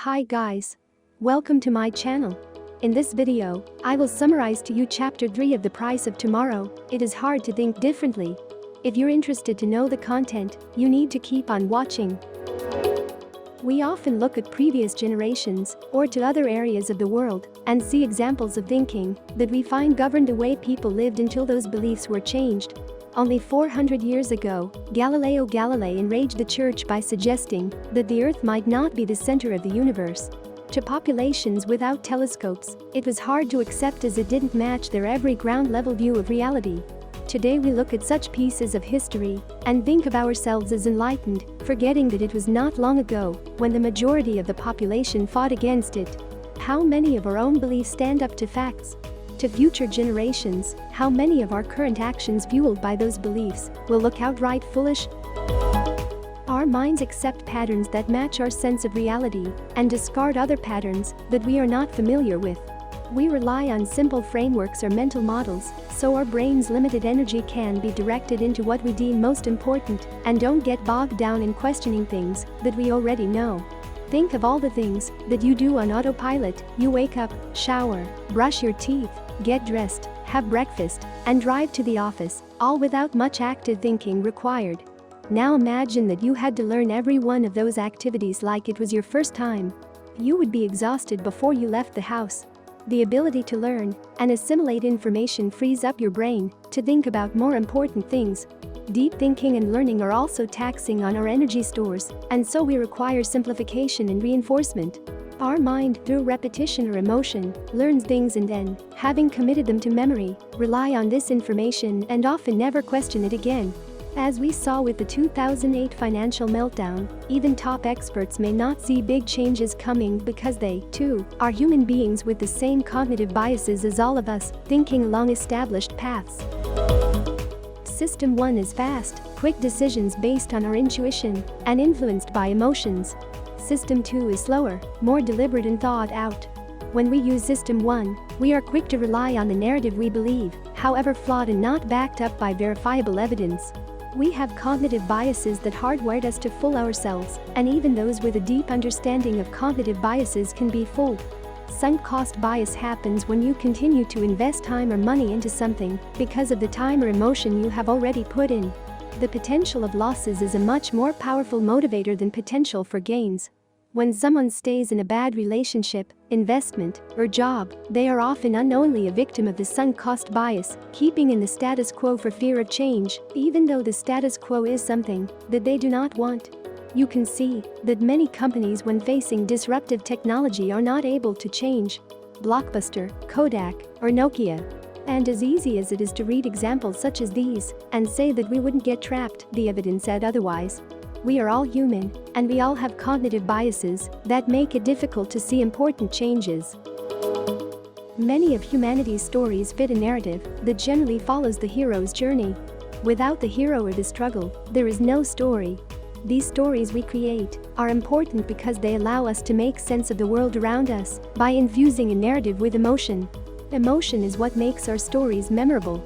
Hi guys. Welcome to my channel. In this video, I will summarize to you chapter 3 of The Price of Tomorrow. It is hard to think differently. If you're interested to know the content, you need to keep on watching. We often look at previous generations or to other areas of the world and see examples of thinking that we find governed the way people lived until those beliefs were changed. Only 400 years ago, Galileo Galilei enraged the church by suggesting that the Earth might not be the center of the universe. To populations without telescopes, it was hard to accept as it didn't match their every ground-level view of reality. Today we look at such pieces of history and think of ourselves as enlightened, forgetting that it was not long ago when the majority of the population fought against it. How many of our own beliefs stand up to facts? To future generations, how many of our current actions fueled by those beliefs will look outright foolish? Our minds accept patterns that match our sense of reality and discard other patterns that we are not familiar with. We rely on simple frameworks or mental models, so our brain's limited energy can be directed into what we deem most important and don't get bogged down in questioning things that we already know. Think of all the things that you do on autopilot. You wake up, shower, brush your teeth, get dressed, have breakfast, and drive to the office, all without much active thinking required. Now imagine that you had to learn every one of those activities like it was your first time. You would be exhausted before you left the house. The ability to learn and assimilate information frees up your brain to think about more important things. Deep thinking and learning are also taxing on our energy stores, and so we require simplification and reinforcement. Our mind, through repetition or emotion, learns things and then, having committed them to memory, rely on this information and often never question it again. As we saw with the 2008 financial meltdown, even top experts may not see big changes coming because they, too, are human beings with the same cognitive biases as all of us, thinking along established paths. System 1 is fast, quick decisions based on our intuition and influenced by emotions. System 2 is slower, more deliberate and thought out. When we use System 1, we are quick to rely on the narrative we believe, however flawed and not backed up by verifiable evidence. We have cognitive biases that hardwired us to fool ourselves, and even those with a deep understanding of cognitive biases can be fooled. Sunk cost bias happens when you continue to invest time or money into something because of the time or emotion you have already put in. The potential of losses is a much more powerful motivator than potential for gains. When someone stays in a bad relationship, investment, or job, they are often unknowingly a victim of the sunk cost bias, keeping in the status quo for fear of change, even though the status quo is something that they do not want. You can see that many companies, when facing disruptive technology, are not able to change. Blockbuster, Kodak, or Nokia. And as easy as it is to read examples such as these and say that we wouldn't get trapped, the evidence said otherwise. We are all human, and we all have cognitive biases that make it difficult to see important changes. Many of humanity's stories fit a narrative that generally follows the hero's journey. Without the hero or the struggle, there is no story. These stories we create are important because they allow us to make sense of the world around us by infusing a narrative with emotion. Emotion is what makes our stories memorable.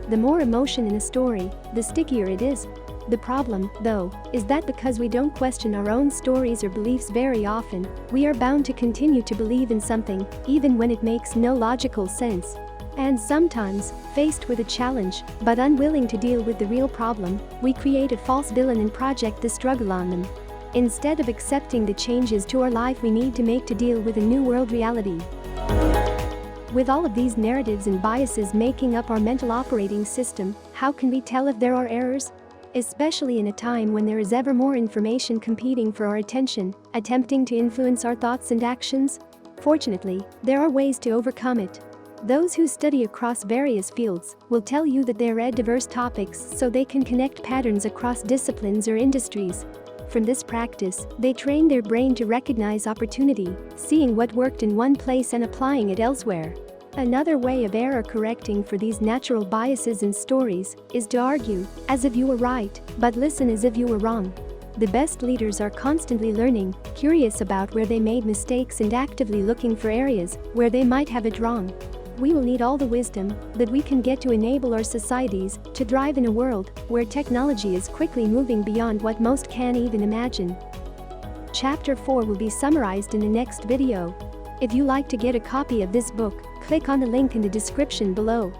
The more emotion in a story, the stickier it is. The problem, though, is that because we don't question our own stories or beliefs very often, we are bound to continue to believe in something, even when it makes no logical sense. And sometimes, faced with a challenge, but unwilling to deal with the real problem, we create a false villain and project the struggle on them. Instead of accepting the changes to our life we need to make to deal with a new world reality. With all of these narratives and biases making up our mental operating system, how can we tell if there are errors? Especially in a time when there is ever more information competing for our attention, attempting to influence our thoughts and actions? Fortunately, there are ways to overcome it. Those who study across various fields will tell you that they read diverse topics so they can connect patterns across disciplines or industries. From this practice, they train their brain to recognize opportunity, seeing what worked in one place and applying it elsewhere. Another way of error correcting for these natural biases in stories is to argue as if you were right, but listen as if you were wrong. The best leaders are constantly learning, curious about where they made mistakes and actively looking for areas where they might have it wrong. We will need all the wisdom that we can get to enable our societies to thrive in a world where technology is quickly moving beyond what most can even imagine. Chapter 4 will be summarized in the next video. If you like to get a copy of this book, click on the link in the description below.